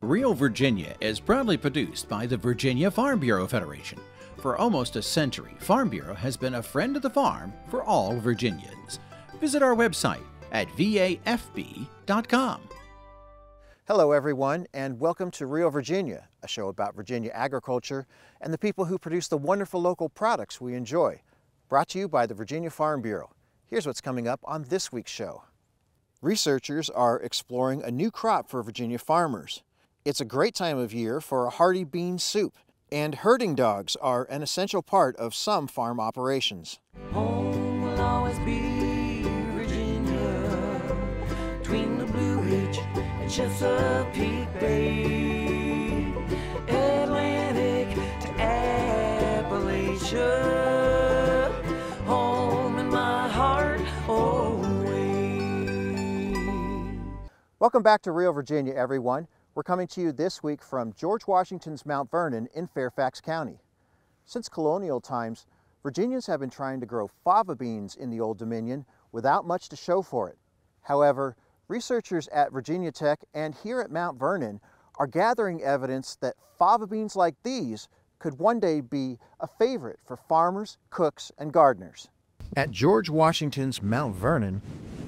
Real Virginia is proudly produced by the Virginia Farm Bureau Federation. For almost a century, Farm Bureau has been a friend of the farm for all Virginians. Visit our website at vafb.com. Hello everyone, and welcome to Real Virginia, a show about Virginia agriculture and the people who produce the wonderful local products we enjoy. Brought to you by the Virginia Farm Bureau. Here's what's coming up on this week's show. Researchers are exploring a new crop for Virginia farmers. It's a great time of year for a hearty bean soup, and herding dogs are an essential part of some farm operations. Home will always be Virginia, between the Blue Ridge and Chesapeake Bay, Atlantic to Appalachia, home in my heart always. Welcome back to Real Virginia, everyone. We're coming to you this week from George Washington's Mount Vernon in Fairfax County. Since colonial times, Virginians have been trying to grow fava beans in the Old Dominion without much to show for it. However, researchers at Virginia Tech and here at Mount Vernon are gathering evidence that fava beans like these could one day be a favorite for farmers, cooks, and gardeners. At George Washington's Mount Vernon,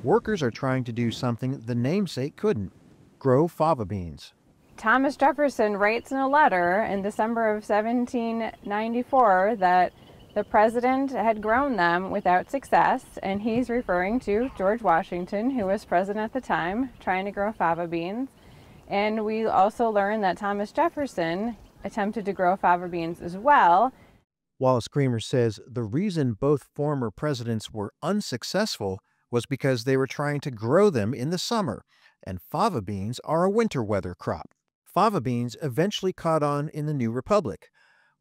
workers are trying to do something the namesake couldn't: grow fava beans. Thomas Jefferson writes in a letter in December of 1794 that the president had grown them without success, and he's referring to George Washington, who was president at the time, trying to grow fava beans. And we also learn that Thomas Jefferson attempted to grow fava beans as well. Wallace Creamer says the reason both former presidents were unsuccessful was because they were trying to grow them in the summer, and fava beans are a winter weather crop. Fava beans eventually caught on in the New Republic,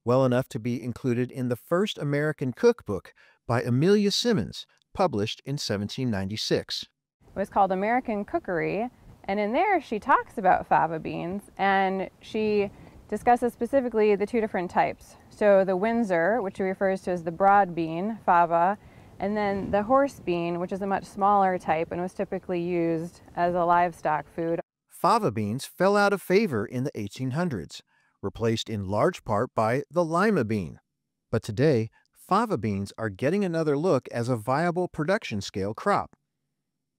well enough to be included in the first American cookbook by Amelia Simmons, published in 1796. It was called American Cookery, and in there she talks about fava beans, and she discusses specifically the two different types. So the Windsor, which she refers to as the broad bean, fava, and then the horse bean, which is a much smaller type and was typically used as a livestock food. Fava beans fell out of favor in the 1800s, replaced in large part by the lima bean. But today, fava beans are getting another look as a viable production scale crop.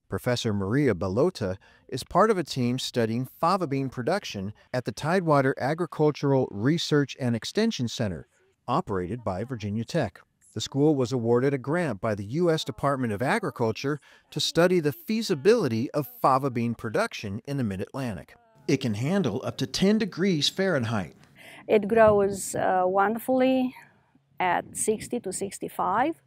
Professor Maria Bellota is part of a team studying fava bean production at the Tidewater Agricultural Research and Extension Center, operated by Virginia Tech. The school was awarded a grant by the U.S. Department of Agriculture to study the feasibility of fava bean production in the Mid-Atlantic. It can handle up to 10 degrees Fahrenheit. It grows wonderfully at 60 to 65.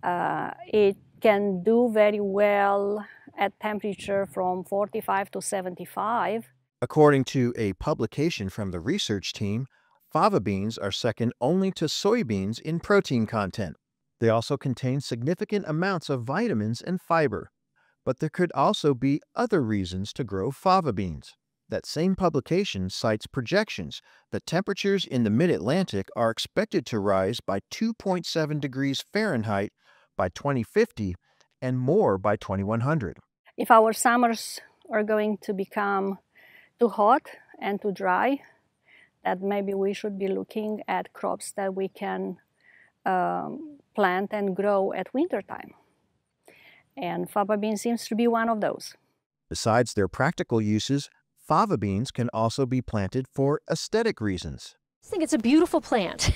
It can do very well at temperature from 45 to 75. According to a publication from the research team, fava beans are second only to soybeans in protein content. They also contain significant amounts of vitamins and fiber. But there could also be other reasons to grow fava beans. That same publication cites projections that temperatures in the Mid-Atlantic are expected to rise by 2.7 degrees Fahrenheit by 2050 and more by 2100. If our summers are going to become too hot and too dry, that maybe we should be looking at crops that we can plant and grow at wintertime. And fava bean seems to be one of those. Besides their practical uses, fava beans can also be planted for aesthetic reasons. I think it's a beautiful plant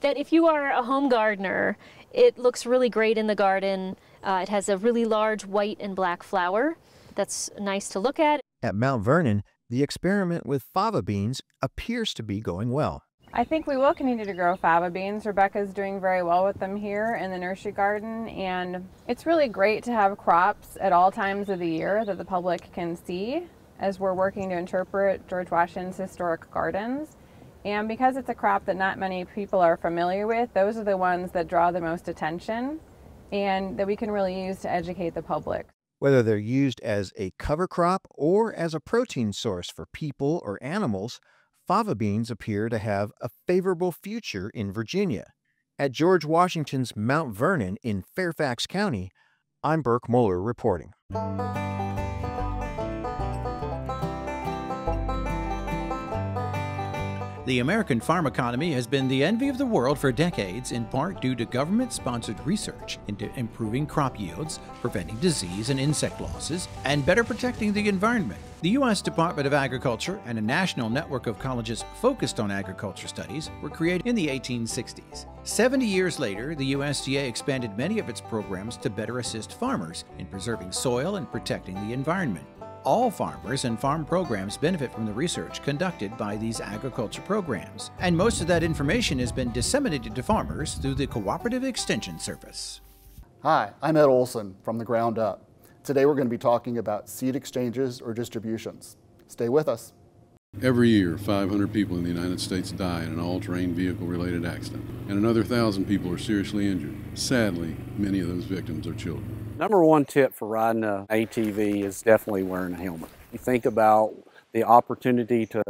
that if you are a home gardener, it looks really great in the garden. It has a really large white and black flower that's nice to look at. At Mount Vernon, the experiment with fava beans appears to be going well. I think we will continue to grow fava beans. Rebecca's doing very well with them here in the nursery garden, and it's really great to have crops at all times of the year that the public can see as we're working to interpret George Washington's historic gardens. And because it's a crop that not many people are familiar with, those are the ones that draw the most attention and that we can really use to educate the public. Whether they're used as a cover crop or as a protein source for people or animals, fava beans appear to have a favorable future in Virginia. At George Washington's Mount Vernon in Fairfax County, I'm Burke Moeller reporting. The American farm economy has been the envy of the world for decades, in part due to government-sponsored research into improving crop yields, preventing disease and insect losses, and better protecting the environment. The U.S. Department of Agriculture and a national network of colleges focused on agriculture studies were created in the 1860s. 70 years later, the USDA expanded many of its programs to better assist farmers in preserving soil and protecting the environment. All farmers and farm programs benefit from the research conducted by these agriculture programs, and most of that information has been disseminated to farmers through the Cooperative Extension Service. Hi, I'm Ed Olson from The Ground Up. Today we're going to be talking about seed exchanges or distributions. Stay with us. Every year, 500 people in the United States die in an all-terrain vehicle-related accident, and another 1,000 people are seriously injured. Sadly, many of those victims are children. Number one tip for riding an ATV is definitely wearing a helmet. You think about the opportunity to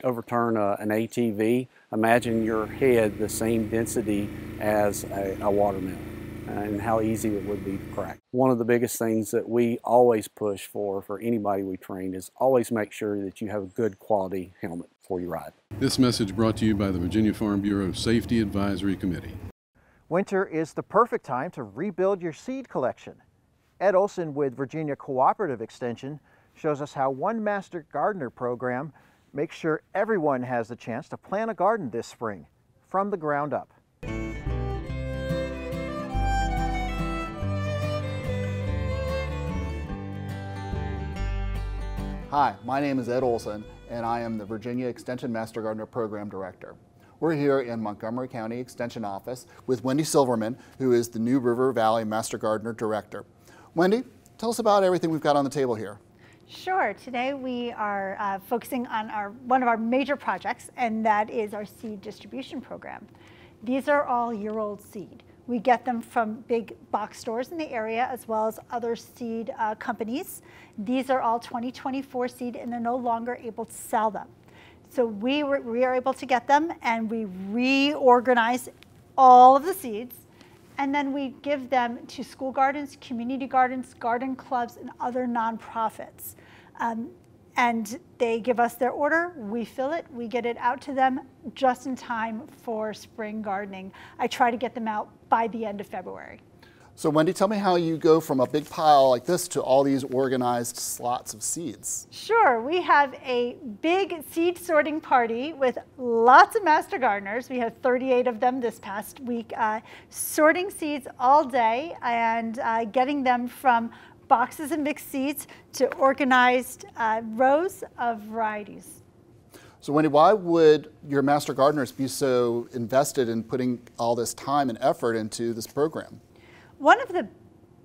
overturn an ATV, imagine your head the same density as a watermelon and how easy it would be to crack. One of the biggest things that we always push for anybody we train is always make sure that you have a good quality helmet before you ride. This message brought to you by the Virginia Farm Bureau Safety Advisory Committee. Winter is the perfect time to rebuild your seed collection. Ed Olson with Virginia Cooperative Extension shows us how one Master Gardener program makes sure everyone has the chance to plant a garden this spring, from the ground up. Hi, my name is Ed Olson, and I am the Virginia Extension Master Gardener Program Director. We're here in Montgomery County Extension Office with Wendy Silverman, who is the New River Valley Master Gardener Director. Wendy, tell us about everything we've got on the table here. Sure. Today we are focusing on one of our major projects, and that is our seed distribution program. These are all year-old seed. We get them from big box stores in the area as well as other seed companies. These are all 2024 seed, and they're no longer able to sell them. So we are able to get them, and we reorganize all of the seeds, and then we give them to school gardens, community gardens, garden clubs, and other nonprofits. And they give us their order, we fill it, we get it out to them just in time for spring gardening. I try to get them out by the end of February. So Wendy, tell me how you go from a big pile like this to all these organized slots of seeds. Sure, we have a big seed sorting party with lots of master gardeners. We had 38 of them this past week, sorting seeds all day and getting them from boxes of mixed seeds to organized rows of varieties. So Wendy, why would your master gardeners be so invested in putting all this time and effort into this program? One of the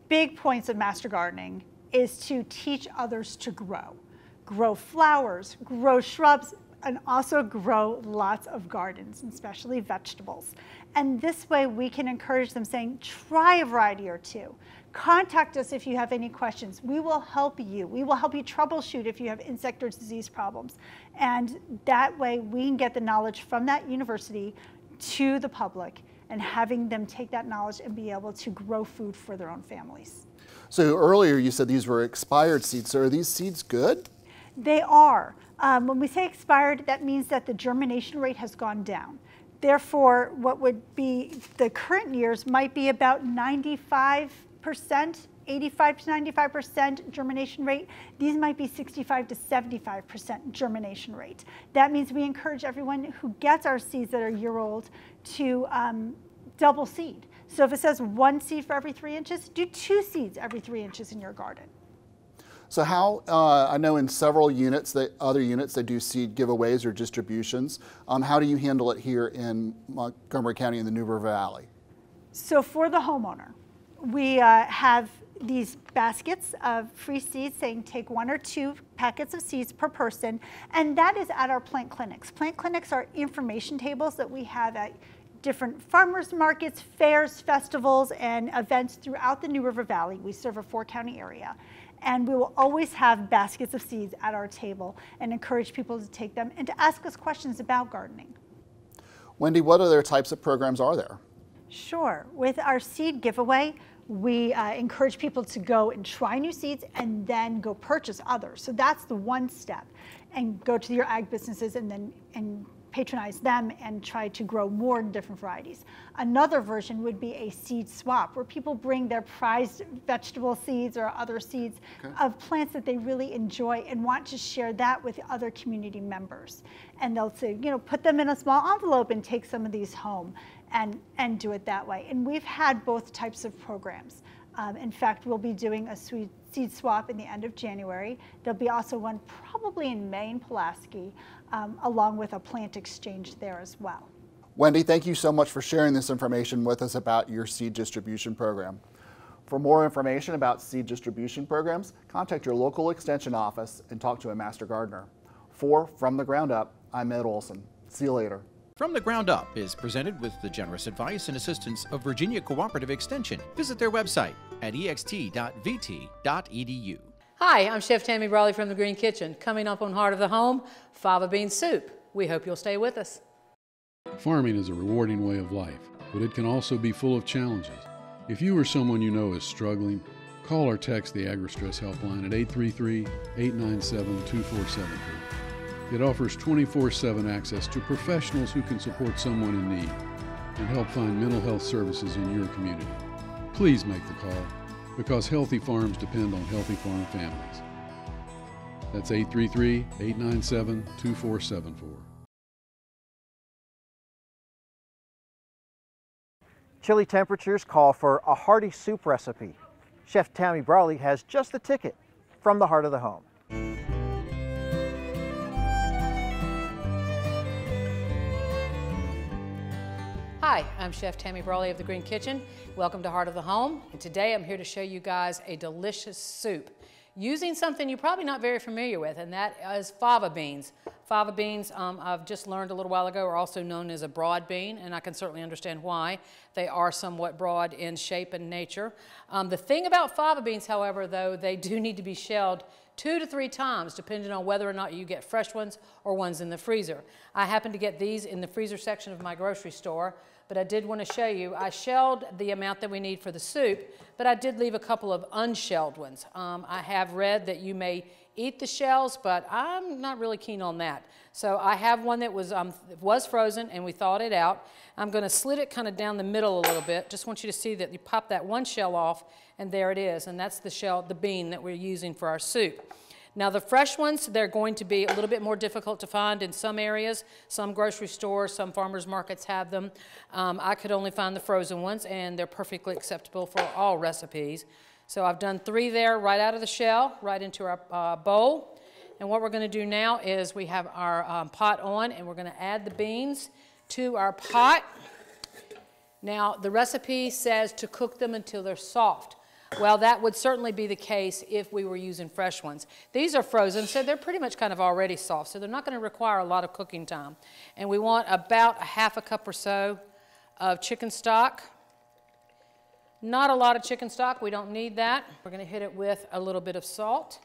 big points of master gardening is to teach others to grow. Grow flowers, grow shrubs, and also grow lots of gardens, and especially vegetables. And this way we can encourage them saying, try a variety or two. Contact us if you have any questions. We will help you. We will help you troubleshoot if you have insect or disease problems. And that way we can get the knowledge from that university to the public and having them take that knowledge and be able to grow food for their own families. So earlier you said these were expired seeds. So are these seeds good? They are. When we say expired, that means that the germination rate has gone down. Therefore, what would be the current years might be about 95%, 85 to 95% germination rate. These might be 65 to 75% germination rate. That means we encourage everyone who gets our seeds that are year-old to double seed. So if it says 1 seed for every 3 inches, do 2 seeds every 3 inches in your garden. So how, I know in several units, other units, they do seed giveaways or distributions. How do you handle it here in Montgomery County in the New River Valley? So for the homeowner, we have these baskets of free seeds saying take 1 or 2 packets of seeds per person, and that is at our plant clinics. Plant clinics are information tables that we have at different farmers markets, fairs, festivals, and events throughout the New River Valley. We serve a 4-county area. And we will always have baskets of seeds at our table and encourage people to take them and to ask us questions about gardening. Wendy, what other types of programs are there? Sure. With our seed giveaway, we encourage people to go and try new seeds and then go purchase others. So that's the one step. And go to your ag businesses and patronize them and try to grow more different varieties. Another version would be a seed swap, where people bring their prized vegetable seeds or other seeds of plants that they really enjoy and want to share that with other community members. And they'll say, you know, put them in a small envelope and take some of these home and do it that way. And we've had both types of programs. In fact, we'll be doing a seed swap in the end of January. There'll be also one probably in May in Pulaski, along with a plant exchange there as well. Wendy, thank you so much for sharing this information with us about your seed distribution program. For more information about seed distribution programs, contact your local extension office and talk to a master gardener. For From the Ground Up, I'm Ed Olson. See you later. From the Ground Up is presented with the generous advice and assistance of Virginia Cooperative Extension. Visit their website at ext.vt.edu. Hi, I'm Chef Tammy Brawley from the Green Kitchen. Coming up on Heart of the Home, fava bean soup. We hope you'll stay with us. Farming is a rewarding way of life, but it can also be full of challenges. If you or someone you know is struggling, call or text the AgriStress helpline at 833-897-2473. It offers 24/7 access to professionals who can support someone in need and help find mental health services in your community. Please make the call, because healthy farms depend on healthy farm families. That's 833-897-2474. Chilly temperatures call for a hearty soup recipe. Chef Tammy Brawley has just the ticket from the heart of the home. Hi, I'm Chef Tammy Brawley of the Green Kitchen. Welcome to Heart of the Home. And today I'm here to show you guys a delicious soup using something you're probably not very familiar with, and that is fava beans. Fava beans, I've just learned a little while ago, are also known as a broad bean, and I can certainly understand why. They are somewhat broad in shape and nature. The thing about fava beans, however, though, they do need to be shelled 2 to 3 times, depending on whether or not you get fresh ones or ones in the freezer. I happen to get these in the freezer section of my grocery store, but I did want to show you, I shelled the amount that we need for the soup, but I did leave a couple of unshelled ones. I have read that you may eat the shells, but I'm not really keen on that. So I have one that was frozen, and we thawed it out. I'm going to slit it kind of down the middle a little bit. Just want you to see that you pop that one shell off, and there it is, and that's the shell, the bean that we're using for our soup. Now the fresh ones, they're going to be a little bit more difficult to find in some areas. Some grocery stores, some farmers markets have them. I could only find the frozen ones, and they're perfectly acceptable for all recipes. So I've done 3 there right out of the shell, right into our bowl. And what we're going to do now is we have our pot on, and we're going to add the beans to our pot. Now the recipe says to cook them until they're soft. Well, that would certainly be the case if we were using fresh ones. These are frozen, so they're pretty much kind of already soft, so they're not going to require a lot of cooking time. And we want about 1/2 cup or so of chicken stock. Not a lot of chicken stock, we don't need that. We're going to hit it with a little bit of salt.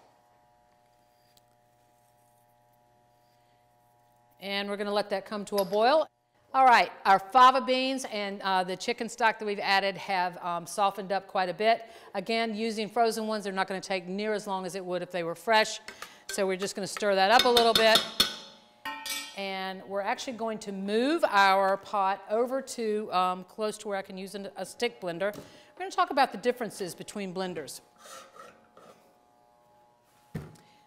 And we're going to let that come to a boil. All right, our fava beans and the chicken stock that we've added have softened up quite a bit. Again, using frozen ones, they're not going to take near as long as it would if they were fresh. So we're just going to stir that up a little bit. And we're actually going to move our pot over to close to where I can use a stick blender. We're going to talk about the differences between blenders.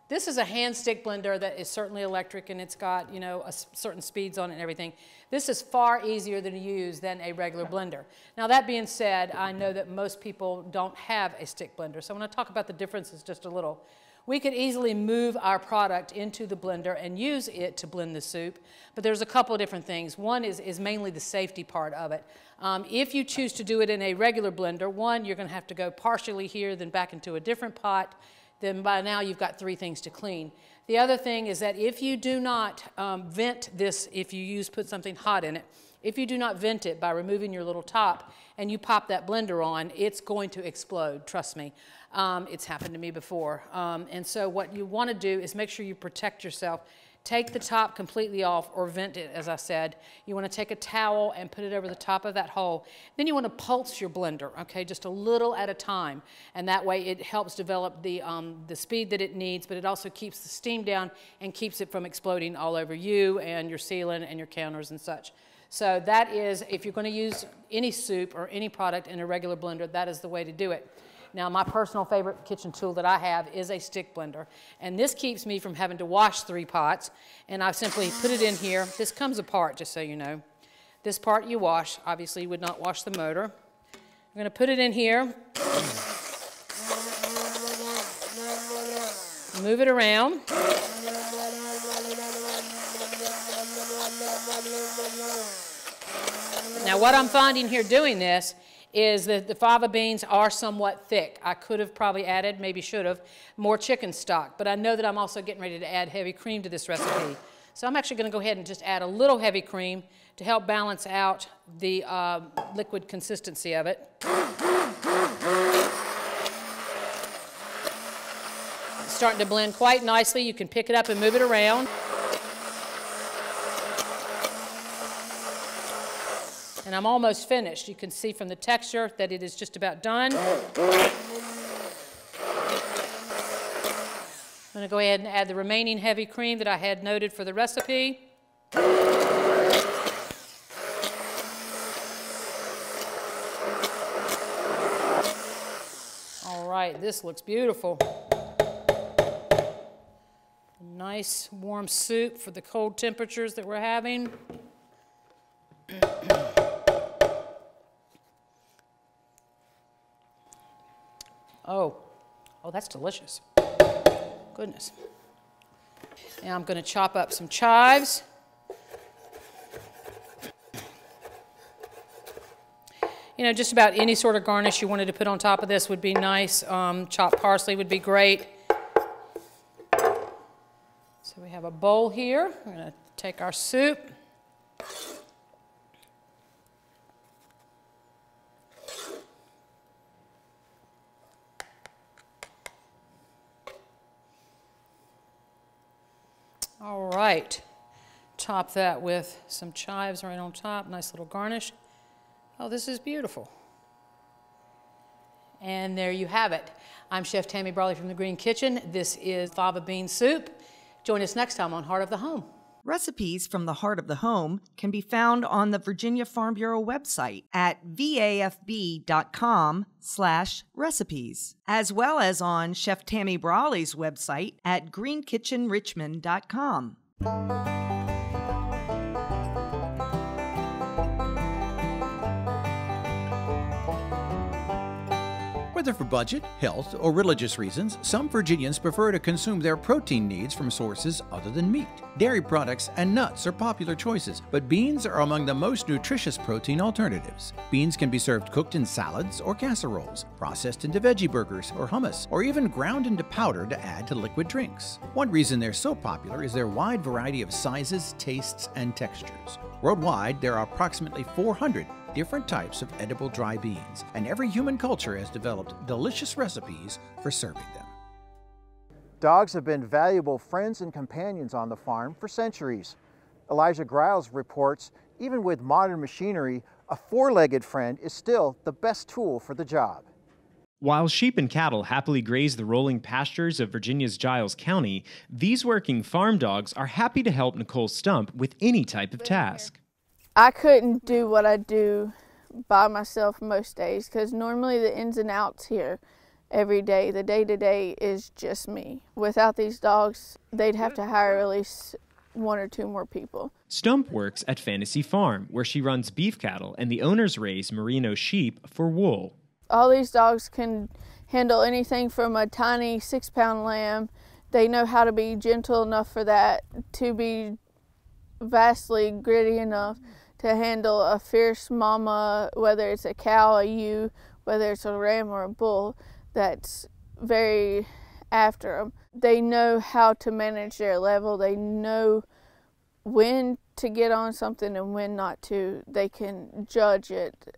This is a hand stick blender that is certainly electric, and it's got, you know, certain speeds on it and everything. This is far easier to use than a regular blender. Now that being said, I know that most people don't have a stick blender, so I want to talk about the differences just a little. We could easily move our product into the blender and use it to blend the soup, but there's a couple of different things. One is mainly the safety part of it. If you choose to do it in a regular blender, one, you're going to have to go partially here, then back into a different pot. Then by now you've got 3 things to clean. The other thing is that if you do not vent this, if you put something hot in it, if you do not vent it by removing your little top and you pop that blender on, it's going to explode, trust me. It's happened to me before. And so what you want to do is make sure you protect yourself. take the top completely off or vent it, as I said. You want to take a towel and put it over the top of that hole. Then you want to pulse your blender, okay, just a little at a time. And that way it helps develop the speed that it needs, but it also keeps the steam down and keeps it from exploding all over you and your ceiling and your counters and such. So that is, if you're going to use any soup or any product in a regular blender, that is the way to do it. Now, my personal favorite kitchen tool that I have is a stick blender, and this keeps me from having to wash 3 pots, and I simply put it in here. This comes apart, just so you know. This part you wash. Obviously, you would not wash the motor. I'm going to put it in here, move it around. Now, what I'm finding here doing this is that the fava beans are somewhat thick. I could have probably added, maybe should have, more chicken stock, but I know that I'm also getting ready to add heavy cream to this recipe. So I'm actually going to go ahead and just add a little heavy cream to help balance out the liquid consistency of it. It's starting to blend quite nicely. You can pick it up and move it around. And I'm almost finished. You can see from the texture that it is just about done. I'm going to go ahead and add the remaining heavy cream that I had noted for the recipe. All right, this looks beautiful. Nice warm soup for the cold temperatures that we're having. Oh, that's delicious. Goodness. Now I'm going to chop up some chives. You know, just about any sort of garnish you wanted to put on top of this would be nice. Chopped parsley would be great. So we have a bowl here. We're going to take our soup. All right, top that with some chives right on top, nice little garnish. Oh, this is beautiful. And there you have it. I'm Chef Tammy Brawley from the Green Kitchen. This is fava bean soup. Join us next time on Heart of the Home. Recipes from the Heart of the Home can be found on the Virginia Farm Bureau website at vafb.com/recipes, as well as on Chef Tammy Brawley's website at greenkitchenrichmond.com. Whether for budget, health, or religious reasons, some Virginians prefer to consume their protein needs from sources other than meat. Dairy products and nuts are popular choices, but beans are among the most nutritious protein alternatives. Beans can be served cooked in salads or casseroles, processed into veggie burgers or hummus, or even ground into powder to add to liquid drinks. One reason they're so popular is their wide variety of sizes, tastes, and textures. Worldwide, there are approximately 400 different types of edible dry beans, and every human culture has developed delicious recipes for serving them. Dogs have been valuable friends and companions on the farm for centuries. Elijah Griles reports, even with modern machinery, a four-legged friend is still the best tool for the job. While sheep and cattle happily graze the rolling pastures of Virginia's Giles County, these working farm dogs are happy to help Nicole Stump with any type of task. I couldn't do what I do by myself most days because normally the ins and outs here every day, the day-to-day is just me. Without these dogs, they'd have to hire at least 1 or 2 more people. Stump works at Fantasy Farm, where she runs beef cattle and the owners raise merino sheep for wool. All these dogs can handle anything from a tiny 6-pound lamb. They know how to be gentle enough for that, to be vastly gritty enough to handle a fierce mama, whether it's a cow, a ewe, whether it's a ram or a bull, that's very after them. They know how to manage their level. They know when to get on something and when not to. They can judge it.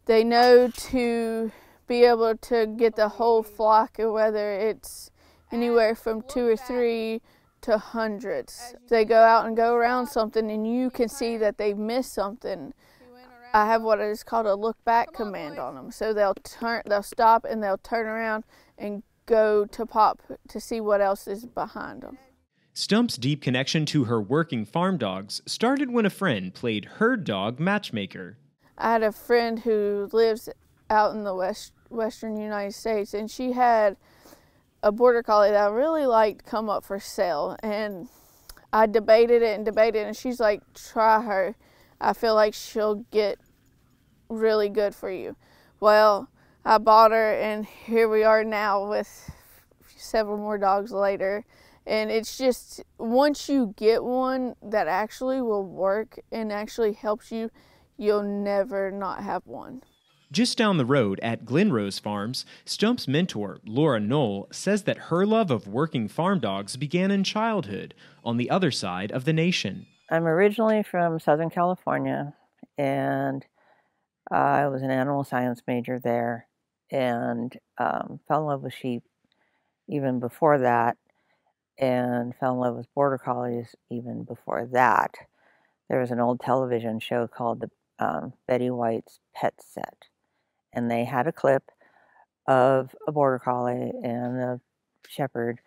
They know to be able to get the whole flock, whether it's anywhere from 2 or 3 to hundreds. They go out and go around something and you can see that they've missed something. I have what is called a look back command on them. So they'll stop and they'll turn around and go to pop to see what else is behind them. Stump's deep connection to her working farm dogs started when a friend played herd dog matchmaker. I had a friend who lives out in the western United States, and she had a border collie that I really liked come up for sale. And I debated it, and she's like, try her. I feel like she'll get really good for you. Well, I bought her, and here we are now with several more dogs later. And it's just, once you get one that actually will work and actually helps you, you'll never not have one. Just down the road at Glenrose Farms, Stump's mentor, Laura Knoll, says that her love of working farm dogs began in childhood on the other side of the nation. I'm originally from Southern California, and I was an animal science major there, and fell in love with sheep even before that, and fell in love with border collies even before that. There was an old television show called the Betty White's Pet Set, and they had a clip of a border collie and a shepherd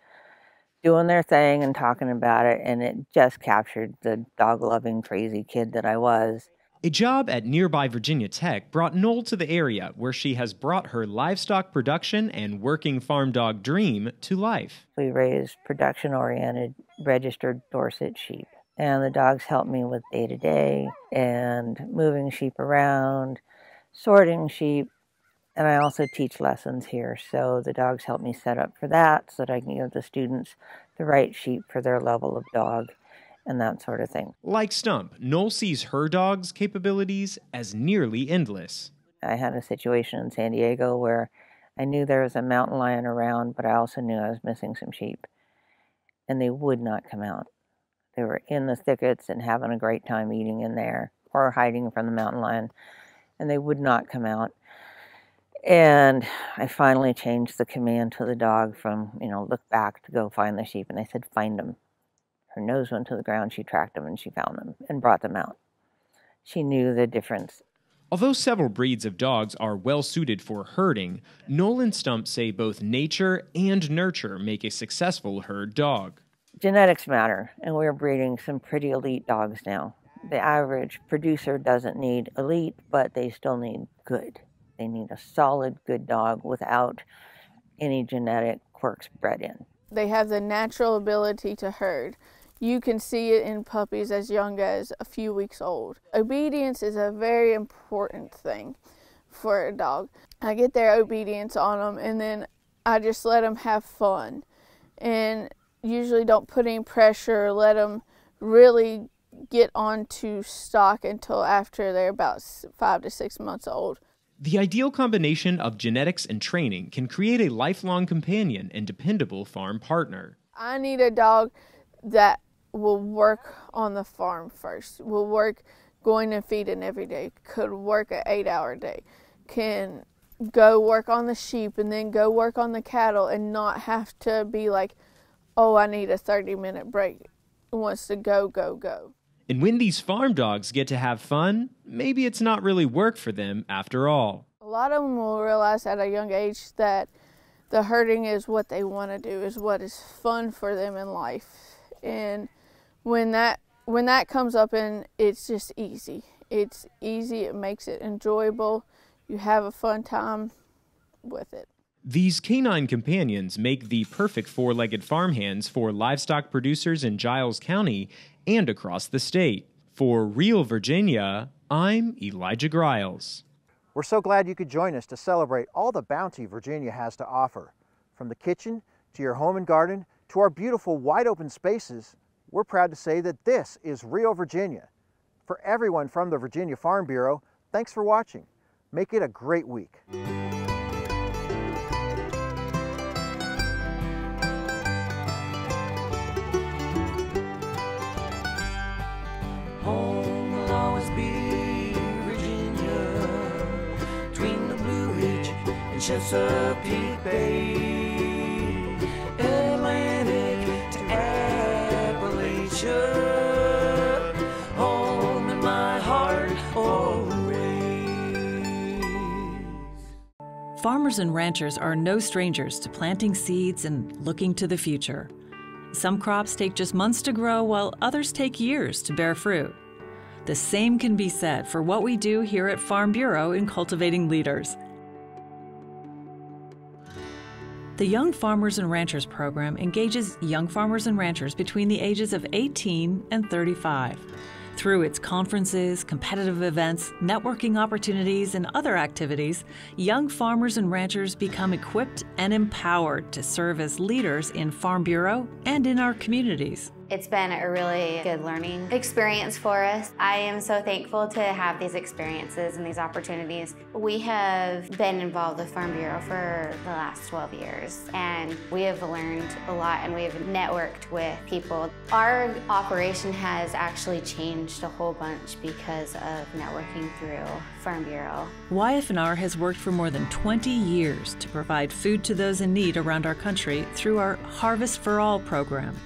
doing their thing and talking about it, and it just captured the dog-loving, crazy kid that I was. A job at nearby Virginia Tech brought Knoll to the area, where she has brought her livestock production and working farm dog dream to life. We raised production-oriented, registered Dorset sheep, and the dogs help me with day-to-day and moving sheep around, sorting sheep, and I also teach lessons here, so the dogs help me set up for that so that I can give the students the right sheep for their level of dog and that sort of thing. Like Stump, Knoll sees her dog's capabilities as nearly endless. I had a situation in San Diego where I knew there was a mountain lion around, but I also knew I was missing some sheep, and they would not come out. They were in the thickets and having a great time eating in there or hiding from the mountain lion, and they would not come out. And I finally changed the command to the dog from, look back to go find the sheep, and I said, find them. Her nose went to the ground, she tracked them, and she found them and brought them out. She knew the difference. Although several breeds of dogs are well suited for herding, Knoll and Stump say both nature and nurture make a successful herd dog. Genetics matter, and we're breeding some pretty elite dogs now. The average producer doesn't need elite, but they still need good. They need a solid, good dog without any genetic quirks bred in. They have the natural ability to herd. You can see it in puppies as young as a few weeks old. Obedience is a very important thing for a dog. I get their obedience on them, and then I just let them have fun. And usually don't put any pressure or let them really get onto stock until after they're about 5 to 6 months old. The ideal combination of genetics and training can create a lifelong companion and dependable farm partner. I need a dog that will work on the farm first, will work going and feeding every day, could work an 8-hour day, can go work on the sheep and then go work on the cattle and not have to be like, oh, I need a 30-minute break. Wants to go, go, go. And when these farm dogs get to have fun, maybe it's not really work for them after all. A lot of them will realize at a young age that the herding is what they want to do, is what is fun for them in life. And when that comes up, and it's just easy. It's easy, it makes it enjoyable. You have a fun time with it. These canine companions make the perfect four-legged farmhands for livestock producers in Giles County and across the state. For Real Virginia, I'm Elijah Griles. We're so glad you could join us to celebrate all the bounty Virginia has to offer. From the kitchen to your home and garden to our beautiful wide open spaces, we're proud to say that this is Real Virginia. For everyone from the Virginia Farm Bureau, thanks for watching. Make it a great week. Home will always be Virginia, between the Blue Ridge and Chesapeake Bay, Atlantic to Farmers and ranchers are no strangers to planting seeds and looking to the future. Some crops take just months to grow, while others take years to bear fruit. The same can be said for what we do here at Farm Bureau in cultivating leaders. The Young Farmers and Ranchers program engages young farmers and ranchers between the ages of 18 and 35. Through its conferences, competitive events, networking opportunities, and other activities, young farmers and ranchers become equipped and empowered to serve as leaders in Farm Bureau and in our communities. It's been a really good learning experience for us. I am so thankful to have these experiences and these opportunities. We have been involved with Farm Bureau for the last 12 years, and we have learned a lot, and we have networked with people. Our operation has actually changed a whole bunch because of networking through Farm Bureau. YF&R has worked for more than 20 years to provide food to those in need around our country through our Harvest for All program.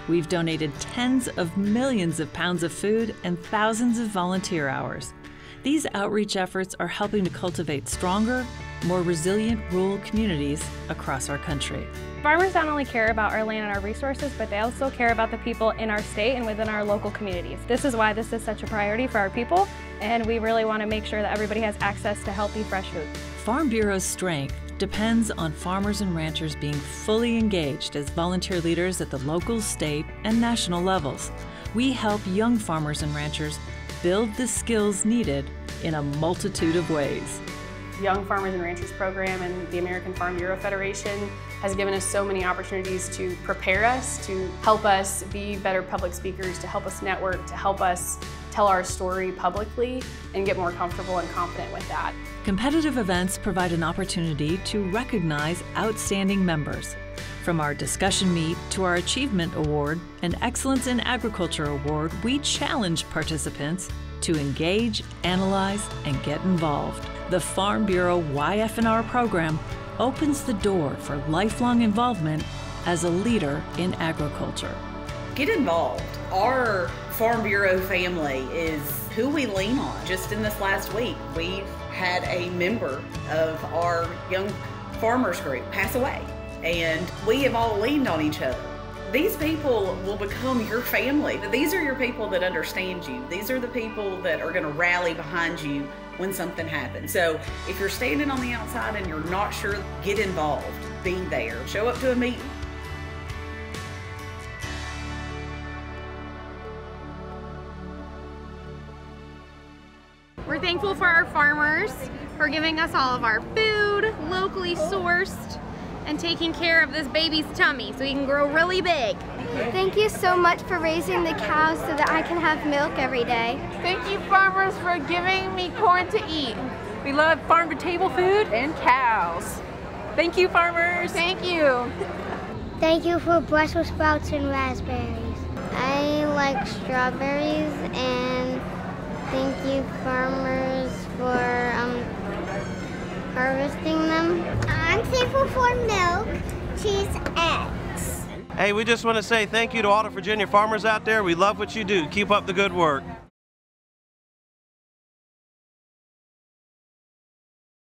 We've donated tens of millions of pounds of food and thousands of volunteer hours. These outreach efforts are helping to cultivate stronger, more resilient rural communities across our country. Farmers not only care about our land and our resources, but they also care about the people in our state and within our local communities. This is why this is such a priority for our people, and we really want to make sure that everybody has access to healthy, fresh food. Farm Bureau's strength depends on farmers and ranchers being fully engaged as volunteer leaders at the local, state, and national levels. We help young farmers and ranchers build the skills needed in a multitude of ways. Young Farmers and Ranchers program and the American Farm Bureau Federation has given us so many opportunities to prepare us, to help us be better public speakers, to help us network, to help us tell our story publicly and get more comfortable and confident with that. Competitive events provide an opportunity to recognize outstanding members. From our discussion meet to our Achievement Award and Excellence in Agriculture Award, we challenge participants to engage, analyze, and get involved. The Farm Bureau YF&R program opens the door for lifelong involvement as a leader in agriculture. Get involved. Our Farm Bureau family is who we lean on. Just in this last week, we've had a member of our young farmers group pass away, and we have all leaned on each other. These people will become your family. These are your people that understand you. These are the people that are going to rally behind you when something happens. So if you're standing on the outside and you're not sure, get involved. Be there. Show up to a meeting. We're thankful for our farmers for giving us all of our food, locally sourced, and taking care of this baby's tummy so he can grow really big. Thank you so much for raising the cows so that I can have milk every day. Thank you, farmers, for giving me corn to eat. We love farm-to-table food and cows. Thank you, farmers. Thank you. Thank you for Brussels sprouts and raspberries. I like strawberries, and thank you, farmers, for harvesting them. I'm thankful for milk, cheese, eggs. Hey, we just want to say thank you to all the Virginia farmers out there. We love what you do. Keep up the good work.